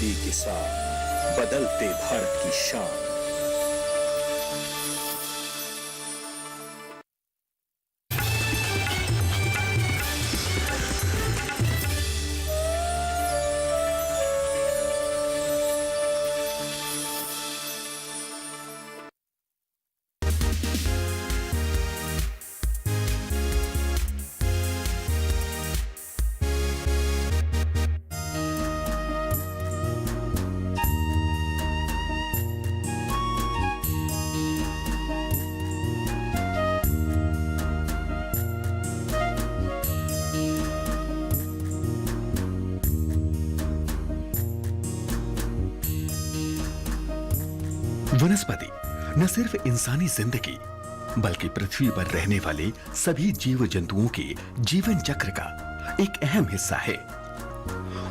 इसी के साथ बदलते भारत की शान। वनस्पति न सिर्फ इंसानी जिंदगी बल्कि पृथ्वी पर रहने वाले सभी जीव जंतुओं के जीवन चक्र का एक अहम हिस्सा है।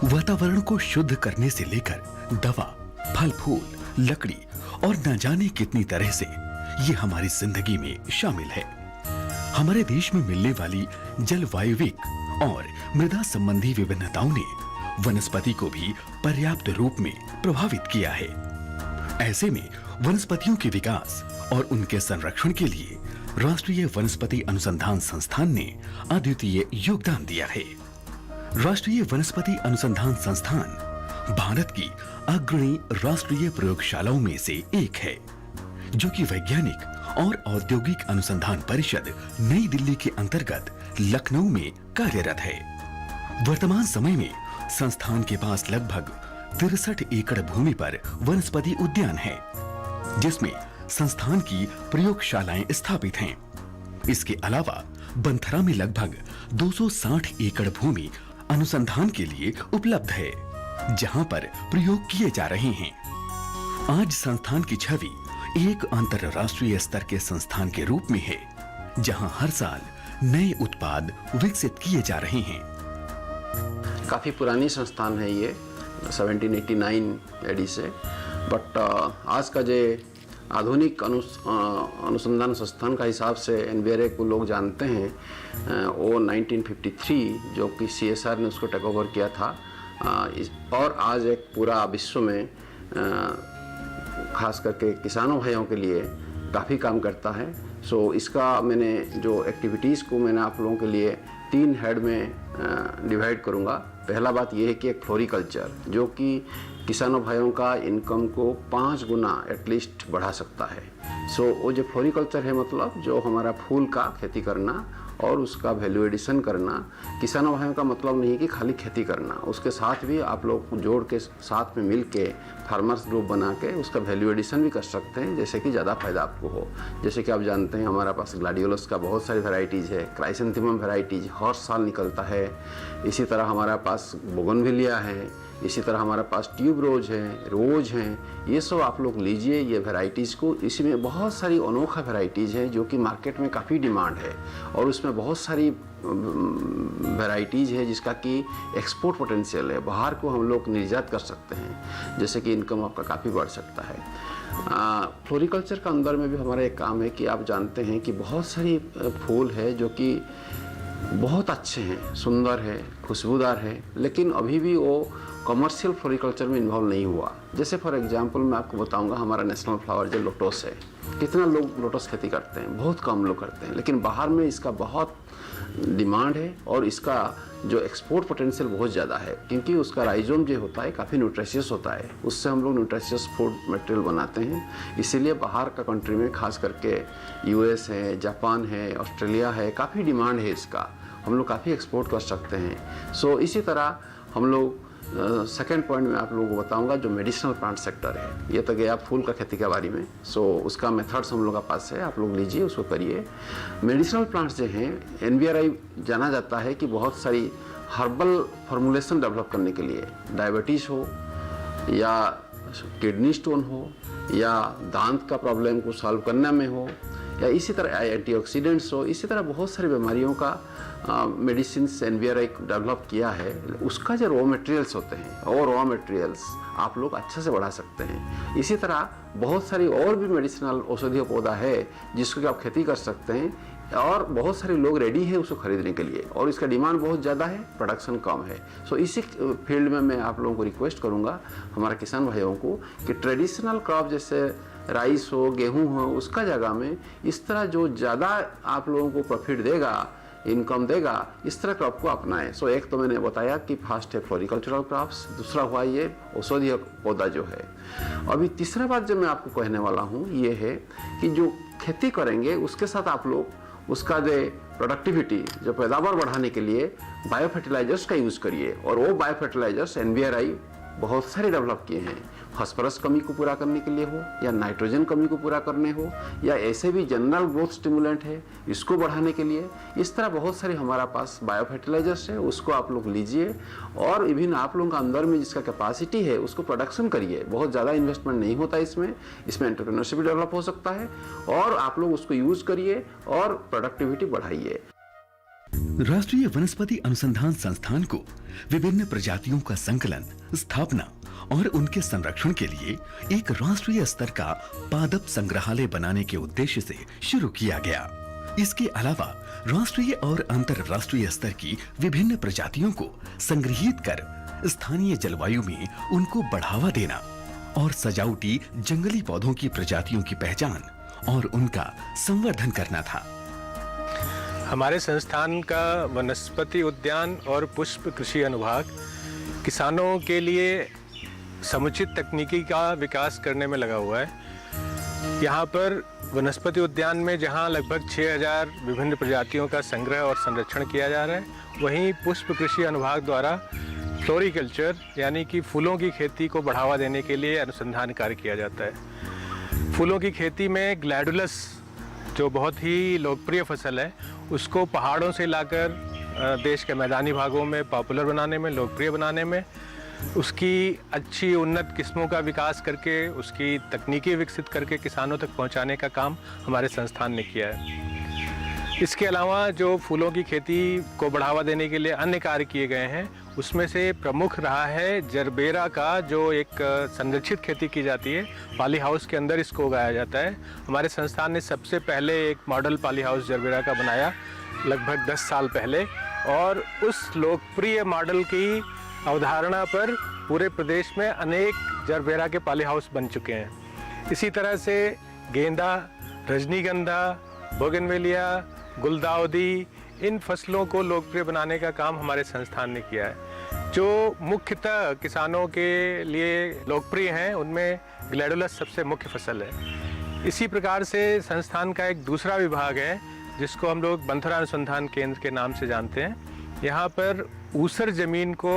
वातावरण को शुद्ध करने से लेकर दवा, फल फूल, लकड़ी और न जाने कितनी तरह से ये हमारी जिंदगी में शामिल है। हमारे देश में मिलने वाली जलवायविक और मृदा संबंधी विभिन्नताओं ने वनस्पति को भी पर्याप्त रूप में प्रभावित किया है। ऐसे में वनस्पतियों के विकास और उनके संरक्षण के लिए राष्ट्रीय वनस्पति अनुसंधान संस्थान ने अद्वितीय योगदान दिया है। राष्ट्रीय वनस्पति अनुसंधान संस्थान भारत की अग्रणी राष्ट्रीय प्रयोगशालाओं में से एक है, जो कि वैज्ञानिक और औद्योगिक अनुसंधान परिषद नई दिल्ली के अंतर्गत लखनऊ में कार्यरत है। वर्तमान समय में संस्थान के पास लगभग 63 एकड़ भूमि पर वनस्पति उद्यान है, जिसमें संस्थान की प्रयोगशालाएं स्थापित हैं। इसके अलावा बंथरा में लगभग 260 एकड़ भूमि अनुसंधान के लिए उपलब्ध है, जहां पर प्रयोग किए जा रहे हैं। आज संस्थान की छवि एक अंतरराष्ट्रीय स्तर के संस्थान के रूप में है, जहां हर साल नए उत्पाद विकसित किए जा रहे हैं। काफ़ी पुरानी संस्थान है ये, 1789 एडी से, बट आज का जो आधुनिक अनुसंधान संस्थान का हिसाब से एनबीआरए को लोग जानते हैं, वो 1953 जो कि सीएसआर ने उसको टेक ओवर किया था, और आज एक पूरा विश्व में खास करके किसानों भाइयों के लिए काफ़ी काम करता है। सो इसका मैंने जो एक्टिविटीज़ को मैंने आप लोगों के लिए 3 हेड में डिवाइड करूँगा। पहला बात यह है कि एक फ्लोरिकल्चर, जो कि किसानों भाइयों का इनकम को 5 गुना एटलीस्ट बढ़ा सकता है। सो वो जो फ्लोरिकल्चर है, मतलब जो हमारा फूल का खेती करना और उसका वैल्यू एडिशन करना। किसानों भाइयों का मतलब नहीं कि खाली खेती करना, उसके साथ भी आप लोग जोड़ के साथ में मिल के फार्मर्स ग्रुप बना के उसका वैल्यू एडिशन भी कर सकते हैं, जैसे कि ज़्यादा फायदा आपको हो। जैसे कि आप जानते हैं हमारे पास ग्लैडियोलस का बहुत सारी वैरायटीज़ है, क्राइसेंथेमम वैरायटीज हर साल निकलता है। इसी तरह हमारे पास बोगनविलिया है, इसी तरह हमारे पास ट्यूबरोज हैं, रोज हैं। ये सब आप लोग लीजिए ये वैरायटीज़ को। इसमें बहुत सारी अनोखा वैरायटीज़ हैं जो कि मार्केट में काफ़ी डिमांड है, और उसमें बहुत सारी वैरायटीज़ है जिसका कि एक्सपोर्ट पोटेंशियल है, बाहर को हम लोग निर्यात कर सकते हैं, जैसे कि इनकम आपका काफ़ी बढ़ सकता है। फ्लोरिकल्चर का अंदर में भी हमारा एक काम है कि आप जानते हैं कि बहुत सारी फूल है जो कि बहुत अच्छे हैं, सुंदर है, खुशबूदार है, लेकिन अभी भी वो कमर्शियल फ्लोरिकल्चर में इन्वॉल्व नहीं हुआ। जैसे फॉर एग्जांपल मैं आपको बताऊंगा, हमारा नेशनल फ्लावर जो लोटस है, कितना लोग लोटस खेती करते हैं, बहुत कम लोग करते हैं, लेकिन बाहर में इसका बहुत डिमांड है और इसका जो एक्सपोर्ट पोटेंशियल बहुत ज़्यादा है, क्योंकि उसका राइजोम जो होता है काफ़ी न्यूट्रिशियस होता है, उससे हम लोग न्यूट्रिशियस फूड मटेरियल बनाते हैं। इसीलिए बाहर का कंट्री में खास करके यूएस है, जापान है, ऑस्ट्रेलिया है, काफ़ी डिमांड है इसका, हम लोग काफ़ी एक्सपोर्ट कर सकते हैं। सो इसी तरह हम लोग सेकेंड पॉइंट में आप लोगों को बताऊंगा जो मेडिसिनल प्लांट सेक्टर है। ये तो गया फूल का खेती के बारे में। सो उसका मेथड्स हम लोग के पास है, आप लोग लीजिए, उसको करिए। मेडिसिनल प्लांट्स जो हैं, एनबीआरआई जाना जाता है कि बहुत सारी हर्बल फॉर्मुलेशन डेवलप करने के लिए, डायबिटीज़ हो या किडनी स्टोन हो या दांत का प्रॉब्लम को सॉल्व करने में हो, या इसी तरह एंटीऑक्सीडेंट्स हो, इसी तरह बहुत सारी बीमारियों का मेडिसिन एनबीआरआई डेवलप किया है। उसका जो रॉ मटेरियल्स होते हैं, और रॉ मटेरियल्स आप लोग अच्छे से बढ़ा सकते हैं। इसी तरह बहुत सारी और भी मेडिसिनल औषधीय पौधा है जिसको कि आप खेती कर सकते हैं और बहुत सारे लोग रेडी हैं उसको खरीदने के लिए, और इसका डिमांड बहुत ज़्यादा है, प्रोडक्शन कम है। सो इसी फील्ड में मैं आप लोगों को रिक्वेस्ट करूँगा, हमारे किसान भाइयों को, कि ट्रेडिशनल क्रॉप जैसे राइस हो, गेहूँ हो, उसका जगह में इस तरह जो ज़्यादा आप लोगों को प्रॉफिट देगा, इनकम देगा, इस तरह क्रॉप को अपनाएं। सो एक तो मैंने बताया कि फर्स्ट है फ्लोरिकल्चरल क्रॉप्स, दूसरा हुआ ये औषधीय पौधा जो है। अभी तीसरा बात जो मैं आपको कहने वाला हूँ ये है कि जो खेती करेंगे उसके साथ आप लोग उसका जो प्रोडक्टिविटी, जो पैदावार बढ़ाने के लिए बायो फर्टिलाइजर्स का यूज़ करिए। और वो बायो फर्टिलाइजर्स NBRI बहुत सारे डेवलप किए हैं, फास्फोरस कमी को पूरा करने के लिए हो, या नाइट्रोजन कमी को पूरा करने हो, या ऐसे भी जनरल ग्रोथ स्टिमुलेंट है इसको बढ़ाने के लिए। इस तरह बहुत सारे हमारा पास बायो फर्टिलाइजर्स है, उसको आप लोग लीजिए और इवन आप लोगों का अंदर में जिसका कैपेसिटी है उसको प्रोडक्शन करिए। बहुत ज़्यादा इन्वेस्टमेंट नहीं होता इसमें एंटरप्रेन्योरशिप भी डेवलप हो सकता है, और आप लोग उसको यूज़ करिए और प्रोडक्टिविटी बढ़ाइए। राष्ट्रीय वनस्पति अनुसंधान संस्थान को विभिन्न प्रजातियों का संकलन, स्थापना और उनके संरक्षण के लिए एक राष्ट्रीय स्तर का पादप संग्रहालय बनाने के उद्देश्य से शुरू किया गया। इसके अलावा राष्ट्रीय और अंतर्राष्ट्रीय स्तर की विभिन्न प्रजातियों को संग्रहित कर स्थानीय जलवायु में उनको बढ़ावा देना और सजावटी जंगली पौधों की प्रजातियों की पहचान और उनका संवर्धन करना था। हमारे संस्थान का वनस्पति उद्यान और पुष्प कृषि अनुभाग किसानों के लिए समुचित तकनीकी का विकास करने में लगा हुआ है। यहाँ पर वनस्पति उद्यान में जहाँ लगभग 6000 विभिन्न प्रजातियों का संग्रह और संरक्षण किया जा रहा है, वहीं पुष्प कृषि अनुभाग द्वारा फ्लोरिकल्चर यानी कि फूलों की खेती को बढ़ावा देने के लिए अनुसंधान कार्य किया जाता है। फूलों की खेती में ग्लैडुलस, जो बहुत ही लोकप्रिय फसल है, उसको पहाड़ों से लाकर देश के मैदानी भागों में पॉपुलर बनाने में, लोकप्रिय बनाने में, उसकी अच्छी उन्नत किस्मों का विकास करके, उसकी तकनीकी विकसित करके किसानों तक पहुंचाने का काम हमारे संस्थान ने किया है। इसके अलावा जो फूलों की खेती को बढ़ावा देने के लिए अन्य कार्य किए गए हैं, उसमें से प्रमुख रहा है जरबेरा का, जो एक संरक्षित खेती की जाती है, पॉली हाउस के अंदर इसको उगाया जाता है। हमारे संस्थान ने सबसे पहले एक मॉडल पॉली हाउस जरबेरा का बनाया लगभग 10 साल पहले, और उस लोकप्रिय मॉडल की अवधारणा पर पूरे प्रदेश में अनेक जरबेरा के पॉली हाउस बन चुके हैं। इसी तरह से गेंदा, रजनीगंधा, बोगनवेलिया, गुलदाउदी, इन फसलों को लोकप्रिय बनाने का काम हमारे संस्थान ने किया है। जो मुख्यतः किसानों के लिए लोकप्रिय हैं, उनमें ग्लैडुलस सबसे मुख्य फसल है। इसी प्रकार से संस्थान का एक दूसरा विभाग है जिसको हम लोग बंथरा अनुसंधान केंद्र के नाम से जानते हैं। यहाँ पर ऊसर जमीन को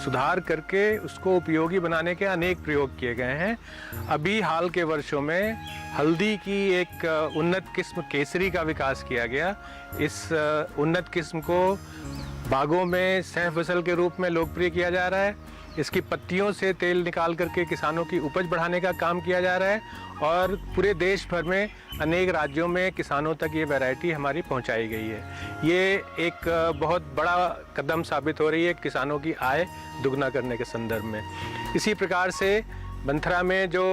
सुधार करके उसको उपयोगी बनाने के अनेक प्रयोग किए गए हैं। अभी हाल के वर्षों में हल्दी की एक उन्नत किस्म केसरी का विकास किया गया। इस उन्नत किस्म को बागों में सह फसल के रूप में लोकप्रिय किया जा रहा है। इसकी पत्तियों से तेल निकाल करके किसानों की उपज बढ़ाने का काम किया जा रहा है, और पूरे देश भर में अनेक राज्यों में किसानों तक ये वैरायटी हमारी पहुंचाई गई है। ये एक बहुत बड़ा कदम साबित हो रही है किसानों की आय दुगना करने के संदर्भ में। इसी प्रकार से बंथरा में जो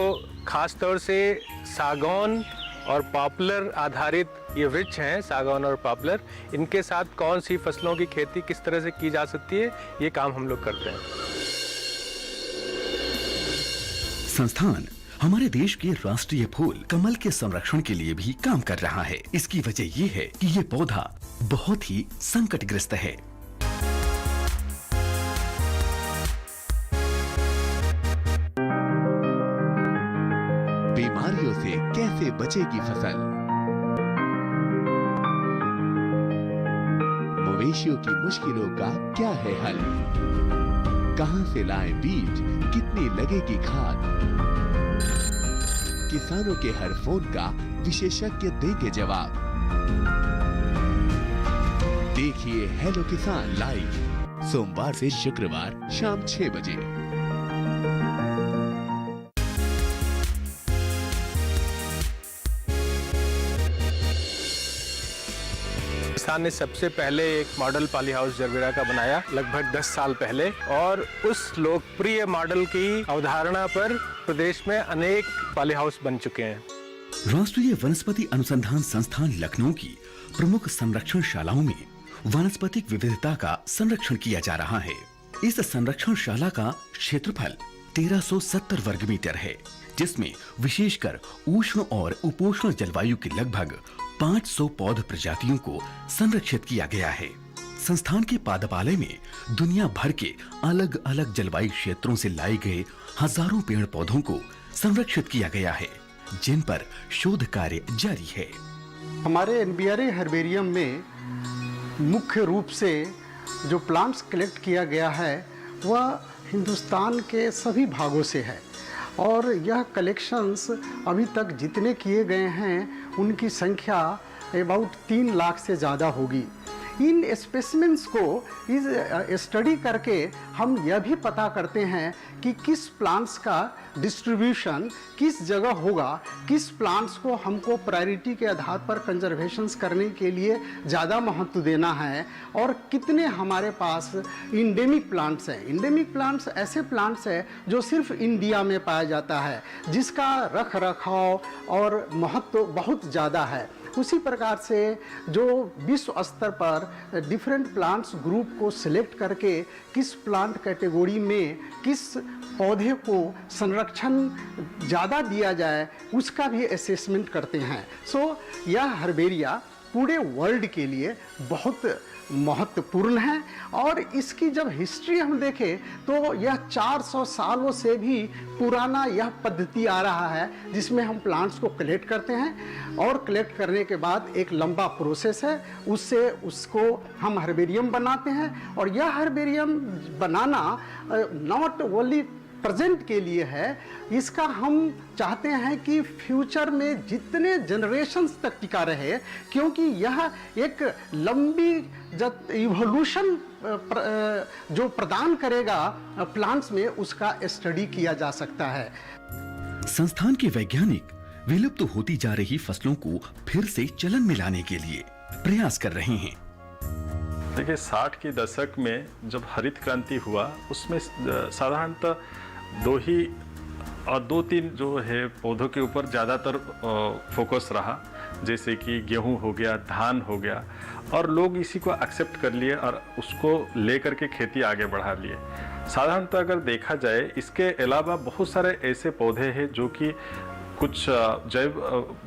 खास तौर से सागौन और पॉपुलर आधारित ये वृक्ष हैं, सागौन और पॉपुलर, इनके साथ कौन सी फसलों की खेती किस तरह से की जा सकती है, ये काम हम लोग करते हैं। संस्थान हमारे देश के राष्ट्रीय फूल कमल के संरक्षण के लिए भी काम कर रहा है। इसकी वजह ये है कि ये पौधा बहुत ही संकटग्रस्त है। बीमारियों से कैसे बचेगी फसल? मवेशियों की मुश्किलों का क्या है हल? कहां से लाएं बीज, कितनी लगेगी खाद? किसानों के हर फोन का विशेषज्ञ देंगे जवाब। देखिए हेलो किसान लाइव सोमवार से शुक्रवार शाम 6 बजे। संस्थान ने सबसे पहले एक मॉडल पॉली हाउस जरबेरा का बनाया लगभग 10 साल पहले, और उस लोकप्रिय मॉडल की अवधारणा पर प्रदेश में अनेक पॉली हाउस बन चुके हैं। राष्ट्रीय वनस्पति अनुसंधान संस्थान लखनऊ की प्रमुख संरक्षणशालाओं में वानस्पतिक विविधता का संरक्षण किया जा रहा है। इस संरक्षणशाला का क्षेत्रफल 1370 वर्ग मीटर है, जिसमें विशेषकर उष्ण और उपोष्ण जलवायु की लगभग 500 पौध प्रजातियों को संरक्षित किया गया है। संस्थान के पादपालय में दुनिया भर के अलग अलग जलवायु क्षेत्रों से लाए गए हजारों पेड़ पौधों को संरक्षित किया गया है, जिन पर शोध कार्य जारी है। हमारे एनबीआरए हर्बेरियम में मुख्य रूप से जो प्लांट्स कलेक्ट किया गया है वह हिंदुस्तान के सभी भागों से है, और यह कलेक्शंस अभी तक जितने किए गए हैं उनकी संख्या अबाउट 3 लाख से ज़्यादा होगी। इन स्पेसिमेंट्स को इस स्टडी करके हम यह भी पता करते हैं कि किस प्लांट्स का डिस्ट्रीब्यूशन किस जगह होगा, किस प्लांट्स को हमको प्रायोरिटी के आधार पर कंजर्वेशंस करने के लिए ज़्यादा महत्व देना है, और कितने हमारे पास इंडेमिक प्लांट्स हैं। इंडेमिक प्लांट्स ऐसे प्लांट्स हैं जो सिर्फ इंडिया में पाया जाता है, जिसका रख रखाव और महत्व बहुत ज़्यादा है। उसी प्रकार से जो विश्व स्तर पर डिफरेंट प्लांट्स ग्रुप को सिलेक्ट करके किस प्लांट कैटेगरी में किस पौधे को संरक्षण ज़्यादा दिया जाए उसका भी असेसमेंट करते हैं। सो यह हर्बेरिया पूरे वर्ल्ड के लिए बहुत महत्वपूर्ण है, और इसकी जब हिस्ट्री हम देखें तो यह 400 सालों से भी पुराना यह पद्धति आ रहा है, जिसमें हम प्लांट्स को कलेक्ट करते हैं और कलेक्ट करने के बाद एक लंबा प्रोसेस है, उससे उसको हम हर्बेरियम बनाते हैं। और यह herbarium banana not only present के लिए है, इसका हम चाहते हैं कि फ्यूचर में जितने जनरेशन्स तक टिका रहे, क्योंकि यह एक लंबी इवोल्यूशन जो प्रदान करेगा प्लांट्स में, उसका स्टडी किया जा सकता है। संस्थान के वैज्ञानिक विलुप्त होती जा रही फसलों को फिर से चलन में लाने के लिए प्रयास कर रहे हैं। देखिए 60 के दशक में जब हरित क्रांति हुआ, उसमें साधारणतः 2-3 जो है पौधों के ऊपर ज़्यादातर फोकस रहा, जैसे कि गेहूं हो गया, धान हो गया, और लोग इसी को एक्सेप्ट कर लिए और उसको लेकर के खेती आगे बढ़ा लिए। साधारणतः अगर देखा जाए, इसके अलावा बहुत सारे ऐसे पौधे हैं जो कि कुछ जैव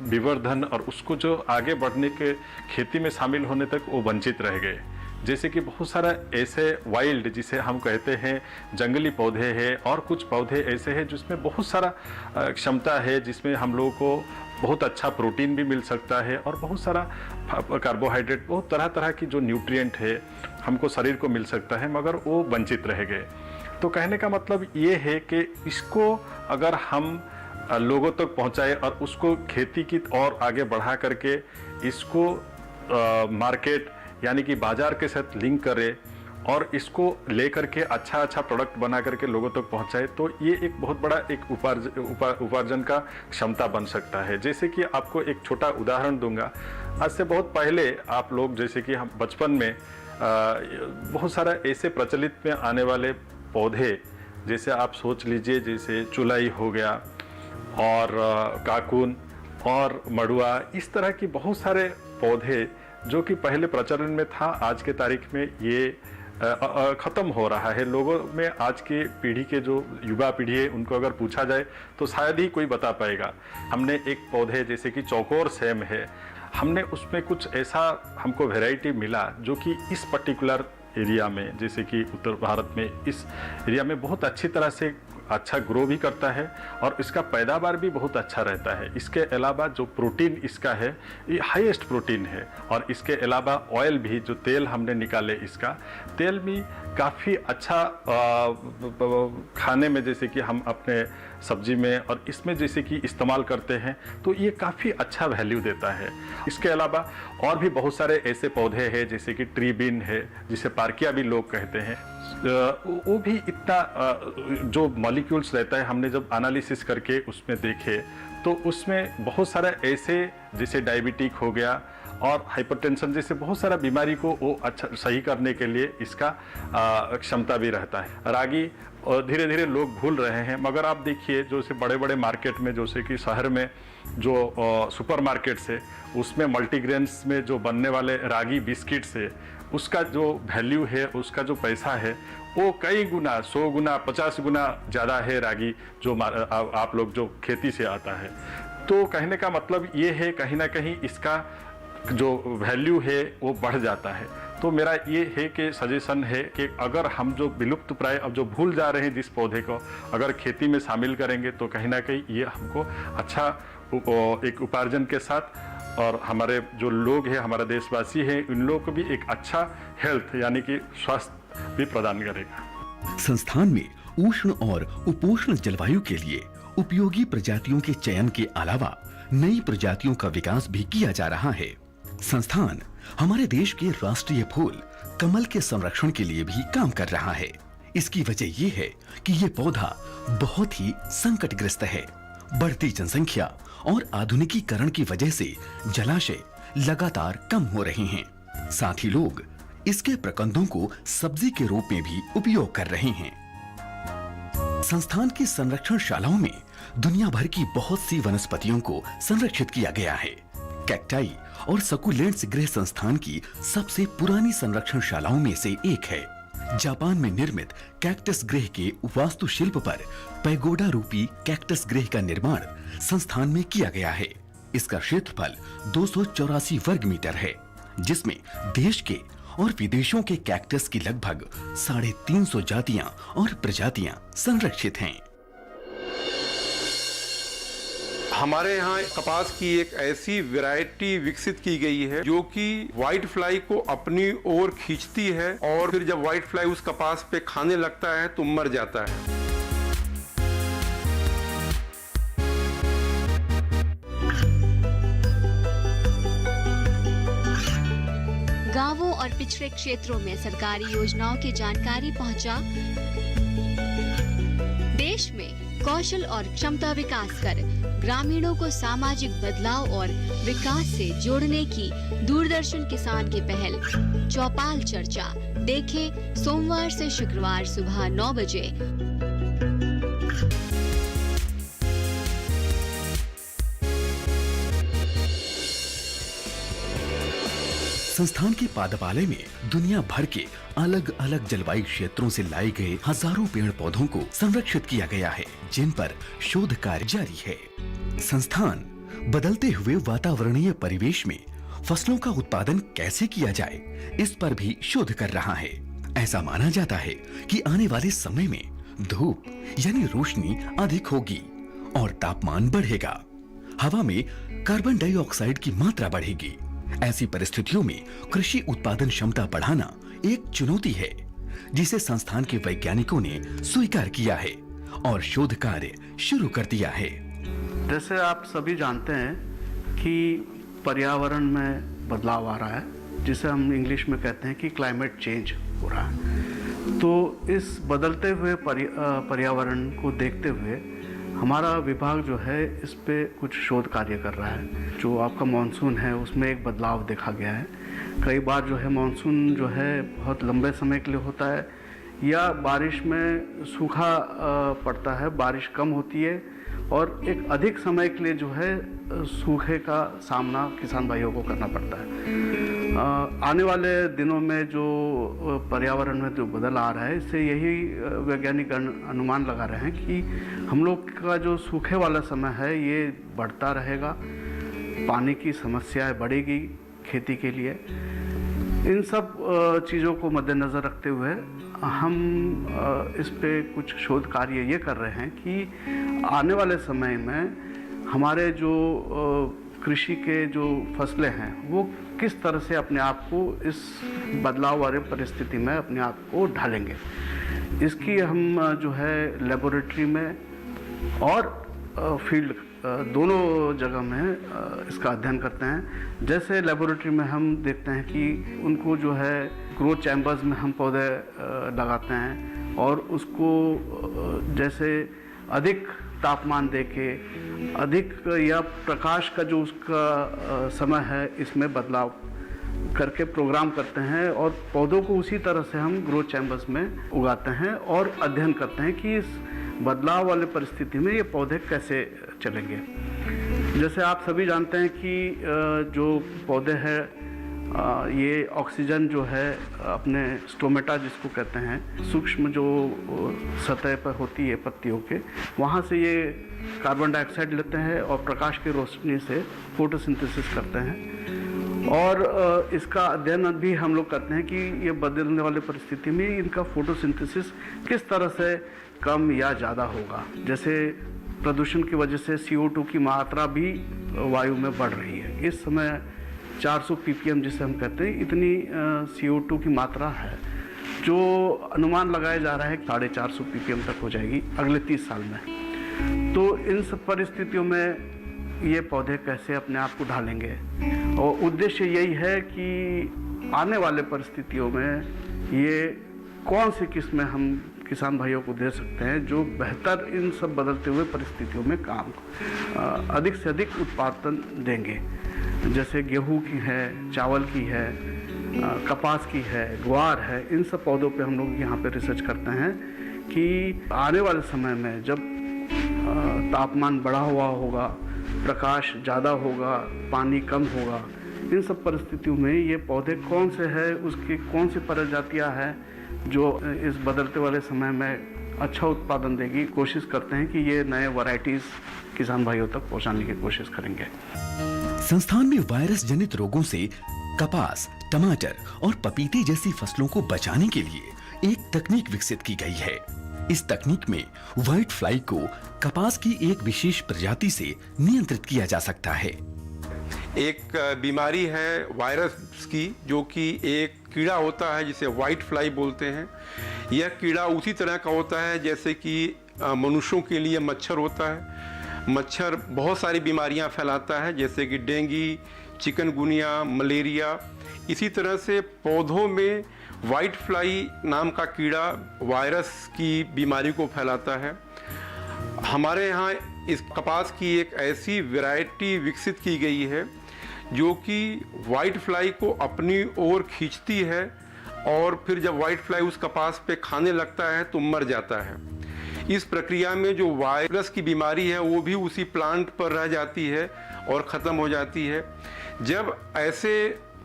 विवर्धन और उसको जो आगे बढ़ने के खेती में शामिल होने तक वो वंचित रह गए। जैसे कि बहुत सारा ऐसे वाइल्ड, जिसे हम कहते हैं जंगली पौधे हैं, और कुछ पौधे ऐसे हैं जिसमें बहुत सारा क्षमता है, जिसमें हम लोगों को बहुत अच्छा प्रोटीन भी मिल सकता है और बहुत सारा कार्बोहाइड्रेट, बहुत तरह तरह की जो न्यूट्रिएंट है हमको शरीर को मिल सकता है, मगर वो वंचित रह गए। तो कहने का मतलब ये है कि इसको अगर हम लोगों तक पहुँचाए और उसको खेती की और आगे बढ़ा करके इसको मार्केट यानी कि बाजार के साथ लिंक करे और इसको लेकर के अच्छा प्रोडक्ट बना करके लोगों तक पहुंचाए, तो ये एक बहुत बड़ा एक उपार्जन का क्षमता बन सकता है। जैसे कि आपको एक छोटा उदाहरण दूंगा। आज से बहुत पहले आप लोग, जैसे कि हम बचपन में बहुत सारा ऐसे प्रचलित में आने वाले पौधे, जैसे आप सोच लीजिए, जैसे चुलाई हो गया और काकून और मड़ुआ, इस तरह की बहुत सारे पौधे जो कि पहले प्रचलन में था, आज के तारीख में ये ख़त्म हो रहा है। लोगों में आज के पीढ़ी के जो युवा पीढ़ी है, उनको अगर पूछा जाए तो शायद ही कोई बता पाएगा। हमने एक पौधे जैसे कि चौकोर सेम है, हमने उसमें कुछ ऐसा हमको वैरायटी मिला जो कि इस पर्टिकुलर एरिया में, जैसे कि उत्तर भारत में इस एरिया में बहुत अच्छी तरह से अच्छा ग्रो भी करता है और इसका पैदावार भी बहुत अच्छा रहता है। इसके अलावा जो प्रोटीन इसका है, ये हाईएस्ट प्रोटीन है, और इसके अलावा ऑयल भी, जो तेल हमने निकाले, इसका तेल भी काफ़ी अच्छा खाने में, जैसे कि हम अपने सब्जी में और इसमें जैसे कि इस्तेमाल करते हैं, तो ये काफ़ी अच्छा वैल्यू देता है। इसके अलावा और भी बहुत सारे ऐसे पौधे हैं, जैसे कि ट्री बीन है, जिसे पार्किया भी लोग कहते हैं, वो भी इतना जो मॉलिक्यूल्स रहता है, हमने जब एनालिसिस करके उसमें देखे तो उसमें बहुत सारे ऐसे, जैसे डायबिटिक हो गया और हाइपरटेंशन जैसे बहुत सारा बीमारी को वो अच्छा सही करने के लिए इसका क्षमता भी रहता है। रागी और धीरे धीरे लोग भूल रहे हैं, मगर आप देखिए जो से बड़े बड़े मार्केट में, जैसे कि शहर में जो सुपर मार्केट्स है उसमें मल्टीग्रेन्स में जो बनने वाले रागी बिस्किट्स है उसका जो वैल्यू है, उसका जो पैसा है वो कई गुना, 100 गुना, 50 गुना ज़्यादा है रागी जो आप लोग जो खेती से आता है। तो कहने का मतलब ये है कहीं ना कहीं इसका जो वैल्यू है वो बढ़ जाता है। तो मेरा ये है कि सजेशन है कि अगर हम जो विलुप्त प्राय अब जो भूल जा रहे हैं जिस पौधे को अगर खेती में शामिल करेंगे तो कहीं ना कहीं ये हमको अच्छा एक उपार्जन के साथ और हमारे जो लोग हैं, हमारा देशवासी हैं, इन लोगों को भी एक अच्छा हेल्थ यानी कि स्वास्थ्य भी प्रदान करेगा। संस्थान में उष्ण और उपोष्ण जलवायु के लिए उपयोगी प्रजातियों के चयन के अलावा नई प्रजातियों का विकास भी किया जा रहा है। संस्थान हमारे देश के राष्ट्रीय फूल कमल के संरक्षण के लिए भी काम कर रहा है। इसकी वजह यह है कि ये पौधा बहुत ही संकटग्रस्त है। बढ़ती जनसंख्या और आधुनिकीकरण की वजह से जलाशय लगातार कम हो रहे हैं। साथ ही लोग इसके प्रकंदों को सब्जी के रूप में भी उपयोग कर रहे हैं। संस्थान की संरक्षणशालाओं में दुनिया भर की बहुत सी वनस्पतियों को संरक्षित किया गया है। कैक्टाई और सकुलेंट्स गृह संस्थान की सबसे पुरानी संरक्षणशालाओं में से एक है। जापान में निर्मित कैक्टस गृह के वास्तुशिल्प पर पैगोडा रूपी कैक्टस गृह का निर्माण संस्थान में किया गया है। इसका क्षेत्रफल 284 वर्ग मीटर है, जिसमें देश के और विदेशों के कैक्टस की लगभग 350 जातियां और प्रजातियां संरक्षित हैं। हमारे यहाँ कपास की एक ऐसी वैरायटी विकसित की गई है जो कि व्हाइट फ्लाई को अपनी ओर खींचती है और फिर जब व्हाइट फ्लाई उस कपास पे खाने लगता है तो मर जाता है। गांवों और पिछड़े क्षेत्रों में सरकारी योजनाओं की जानकारी पहुंचा। देश में कौशल और क्षमता विकास कर ग्रामीणों को सामाजिक बदलाव और विकास से जोड़ने की दूरदर्शन किसान की पहल चौपाल चर्चा देखें सोमवार से शुक्रवार सुबह 9 बजे। संस्थान के पादपालय में दुनिया भर के अलग अलग जलवायु क्षेत्रों से लाए गए हजारों पेड़ पौधों को संरक्षित किया गया है, जिन पर शोध कार्य जारी है। संस्थान बदलते हुए वातावरणीय परिवेश में फसलों का उत्पादन कैसे किया जाए, इस पर भी शोध कर रहा है। ऐसा माना जाता है कि आने वाले समय में धूप यानी रोशनी अधिक होगी और तापमान बढ़ेगा। हवा में कार्बन डाइऑक्साइड की मात्रा बढ़ेगी। ऐसी परिस्थितियों में कृषि उत्पादन क्षमता बढ़ाना एक चुनौती है, जिसे संस्थान के वैज्ञानिकों ने स्वीकार किया है और शोध कार्य शुरू कर दिया है। जैसे आप सभी जानते हैं कि पर्यावरण में बदलाव आ रहा है, जिसे हम इंग्लिश में कहते हैं कि क्लाइमेट चेंज हो रहा है। तो इस बदलते हुए पर्यावरण को देखते हुए हमारा विभाग जो है इस पे कुछ शोध कार्य कर रहा है। जो आपका मानसून है उसमें एक बदलाव देखा गया है। कई बार जो है मानसून जो है बहुत लंबे समय के लिए होता है या बारिश में सूखा पड़ता है, बारिश कम होती है और एक अधिक समय के लिए जो है सूखे का सामना किसान भाइयों को करना पड़ता है। आने वाले दिनों में जो पर्यावरण में जो बदल आ रहा है, इससे यही वैज्ञानिक अनुमान लगा रहे हैं कि हम लोग का जो सूखे वाला समय है ये बढ़ता रहेगा, पानी की समस्याएं बढ़ेगी खेती के लिए। इन सब चीज़ों को मद्देनज़र रखते हुए हम इस पे कुछ शोध कार्य ये कर रहे हैं कि आने वाले समय में हमारे जो कृषि के जो फसलें हैं वो किस तरह से अपने आप को इस बदलाव वाले परिस्थिति में अपने आप को ढालेंगे। इसकी हम जो है लेबोरेटरी में और फील्ड दोनों जगह में इसका अध्ययन करते हैं। जैसे लेबोरेटरी में हम देखते हैं कि उनको जो है ग्रोथ चैम्बर्स में हम पौधे लगाते हैं और उसको जैसे अधिक तापमान देके अधिक या प्रकाश का जो उसका समय है इसमें बदलाव करके प्रोग्राम करते हैं और पौधों को उसी तरह से हम ग्रोथ चैम्बर्स में उगाते हैं और अध्ययन करते हैं कि इस बदलाव वाले परिस्थिति में ये पौधे कैसे चलेंगे। जैसे आप सभी जानते हैं कि जो पौधे हैं ये ऑक्सीजन जो है अपने स्टोमेटा जिसको कहते हैं सूक्ष्म जो सतह पर होती है पत्तियों के, वहाँ से ये कार्बन डाइऑक्साइड लेते हैं और प्रकाश की रोशनी से फोटोसिंथेसिस करते हैं। और इसका अध्ययन भी हम लोग करते हैं कि ये बदलने वाले परिस्थिति में इनका फोटोसिंथेसिस किस तरह से कम या ज़्यादा होगा। जैसे प्रदूषण की वजह से CO2 की मात्रा भी वायु में बढ़ रही है। इस समय 400 ppm जिसे हम कहते हैं इतनी CO2 की मात्रा है, जो अनुमान लगाया जा रहा है कि 450 ppm तक हो जाएगी अगले 30 साल में। तो इन सब परिस्थितियों में ये पौधे कैसे अपने आप को ढालेंगे, और उद्देश्य यही है कि आने वाले परिस्थितियों में ये कौन सी किस्में हम किसान भाइयों को दे सकते हैं जो बेहतर इन सब बदलते हुए परिस्थितियों में काम अधिक से अधिक उत्पादन देंगे। जैसे गेहूं की है, चावल की है, कपास की है, ग्वार है, इन सब पौधों पे हम लोग यहाँ पे रिसर्च करते हैं कि आने वाले समय में जब तापमान बढ़ा हुआ होगा, प्रकाश ज़्यादा होगा, पानी कम होगा, इन सब परिस्थितियों में ये पौधे कौन से हैं, उसकी कौन सी प्रजातियाँ हैं जो इस बदलते वाले समय में अच्छा उत्पादन देगी। कोशिश करते हैं कि ये नए वैरायटीज़ किसान भाइयों तक पहुंचाने की कोशिश करेंगे। संस्थान में वायरस जनित रोगों से कपास, टमाटर और पपीते जैसी फसलों को बचाने के लिए एक तकनीक विकसित की गई है। इस तकनीक में व्हाइट फ्लाई को कपास की एक विशेष प्रजाति से नियंत्रित किया जा सकता है। एक बीमारी है वायरस की, जो कि एक कीड़ा होता है जिसे व्हाइट फ्लाई बोलते हैं। यह कीड़ा उसी तरह का होता है जैसे कि मनुष्यों के लिए मच्छर होता है। मच्छर बहुत सारी बीमारियां फैलाता है जैसे कि डेंगू, चिकनगुनिया, मलेरिया। इसी तरह से पौधों में व्हाइट फ्लाई नाम का कीड़ा वायरस की बीमारी को फैलाता है। हमारे यहाँ इस कपास की एक ऐसी वैरायटी विकसित की गई है जो कि व्हाइट फ्लाई को अपनी ओर खींचती है और फिर जब व्हाइट फ्लाई उस कपास पे खाने लगता है तो मर जाता है। इस प्रक्रिया में जो वायरस की बीमारी है वो भी उसी प्लांट पर रह जाती है और ख़त्म हो जाती है। जब ऐसे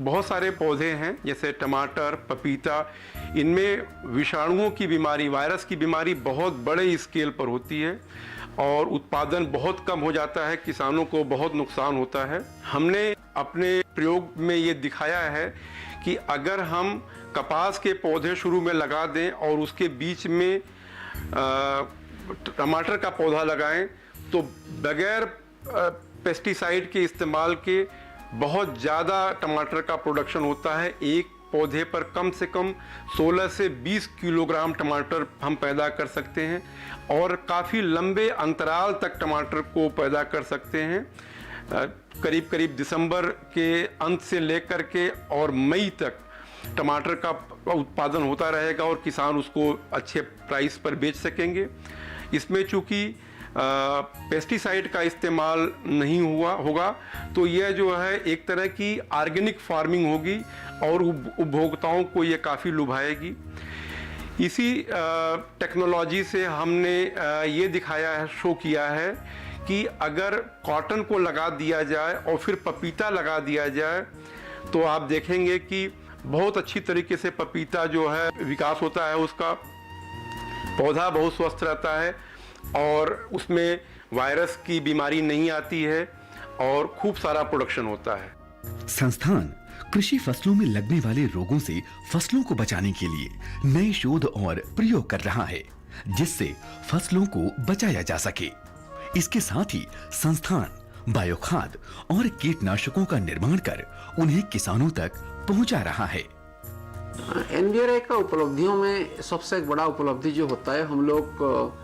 बहुत सारे पौधे हैं जैसे टमाटर, पपीता, इनमें विषाणुओं की बीमारी, वायरस की बीमारी बहुत बड़े स्केल पर होती है और उत्पादन बहुत कम हो जाता है, किसानों को बहुत नुकसान होता है। हमने अपने प्रयोग में ये दिखाया है कि अगर हम कपास के पौधे शुरू में लगा दें और उसके बीच में टमाटर का पौधा लगाएं तो बगैर पेस्टिसाइड के इस्तेमाल के बहुत ज़्यादा टमाटर का प्रोडक्शन होता है। एक पौधे पर कम से कम 16 से 20 किलोग्राम टमाटर हम पैदा कर सकते हैं और काफ़ी लंबे अंतराल तक टमाटर को पैदा कर सकते हैं। करीब करीब दिसंबर के अंत से लेकर के और मई तक टमाटर का उत्पादन होता रहेगा और किसान उसको अच्छे प्राइस पर बेच सकेंगे। इसमें चूँकि पेस्टिसाइड का इस्तेमाल नहीं होगा तो यह जो है एक तरह की ऑर्गेनिक फार्मिंग होगी और उपभोक्ताओं को ये काफ़ी लुभाएगी। इसी टेक्नोलॉजी से हमने ये दिखाया है, शो किया है कि अगर कॉटन को लगा दिया जाए और फिर पपीता लगा दिया जाए तो आप देखेंगे कि बहुत अच्छी तरीके से पपीता जो है विकास होता है, उसका पौधा बहुत स्वस्थ रहता है और उसमें वायरस की बीमारी नहीं आती है और खूब सारा प्रोडक्शन होता है। संस्थान कृषि फसलों में लगने वाले रोगों से फसलों को बचाने के लिए नए शोध और प्रयोग कर रहा है जिससे फसलों को बचाया जा सके। इसके साथ ही संस्थान बायोखाद और कीटनाशकों का निर्माण कर उन्हें किसानों तक पहुंचा रहा है। एनबीआरआई का उपलब्धियों में सबसे एक बड़ा उपलब्धि जो होता है, हम लोग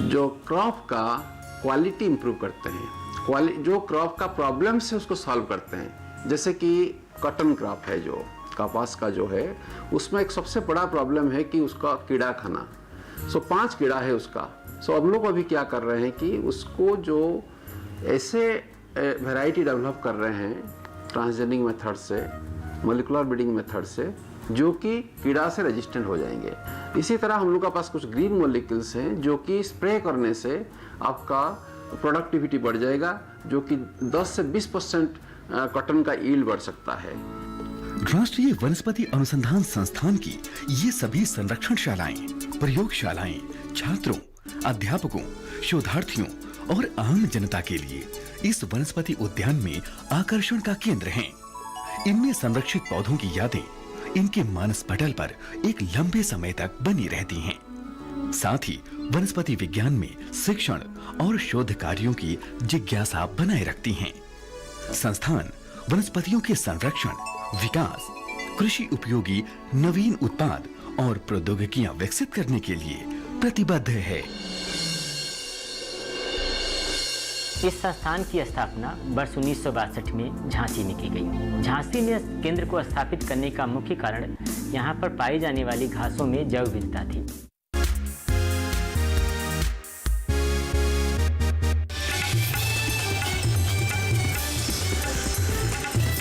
जो क्रॉप का क्वालिटी इंप्रूव करते हैं, जो क्रॉप का प्रॉब्लम्स है उसको सॉल्व करते हैं। जैसे कि कॉटन क्रॉप है, जो कपास का जो है, उसमें एक सबसे बड़ा प्रॉब्लम है कि उसका कीड़ा खाना। सो 5 कीड़ा है उसका। सो हम लोग अभी क्या कर रहे हैं कि उसको जो ऐसे वैरायटी डेवलप कर रहे हैं ट्रांसजेनिक मेथड से, मोलिकुलर ब्रीडिंग मेथड से, जो कि कीड़ा से रेजिस्टेंट हो जाएंगे। इसी तरह हम लोग के पास कुछ ग्रीन मॉलिक्यूल्स हैं जो कि स्प्रे करने से आपका प्रोडक्टिविटी बढ़ जाएगा, जो कि 10 से 20% कॉटन का यील्ड बढ़ सकता है। राष्ट्रीय वनस्पति अनुसंधान संस्थान की ये सभी संरक्षणशालाएं, प्रयोगशालाएं छात्रों, अध्यापकों, शोधार्थियों और आम जनता के लिए इस वनस्पति उद्यान में आकर्षण का केंद्र हैं। इनमें संरक्षित पौधों की यादें इनके मानस पटल पर एक लंबे समय तक बनी रहती हैं। साथ ही वनस्पति विज्ञान में शिक्षण और शोध कार्यों की जिज्ञासा बनाए रखती हैं। संस्थान वनस्पतियों के संरक्षण, विकास, कृषि उपयोगी नवीन उत्पाद और प्रौद्योगिकियां विकसित करने के लिए प्रतिबद्ध है। इस संस्थान की स्थापना वर्ष 1962 में झांसी में की गई। झांसी में केंद्र को स्थापित करने का मुख्य कारण यहाँ पर पाई जाने वाली घासों में जैव विविधता थी।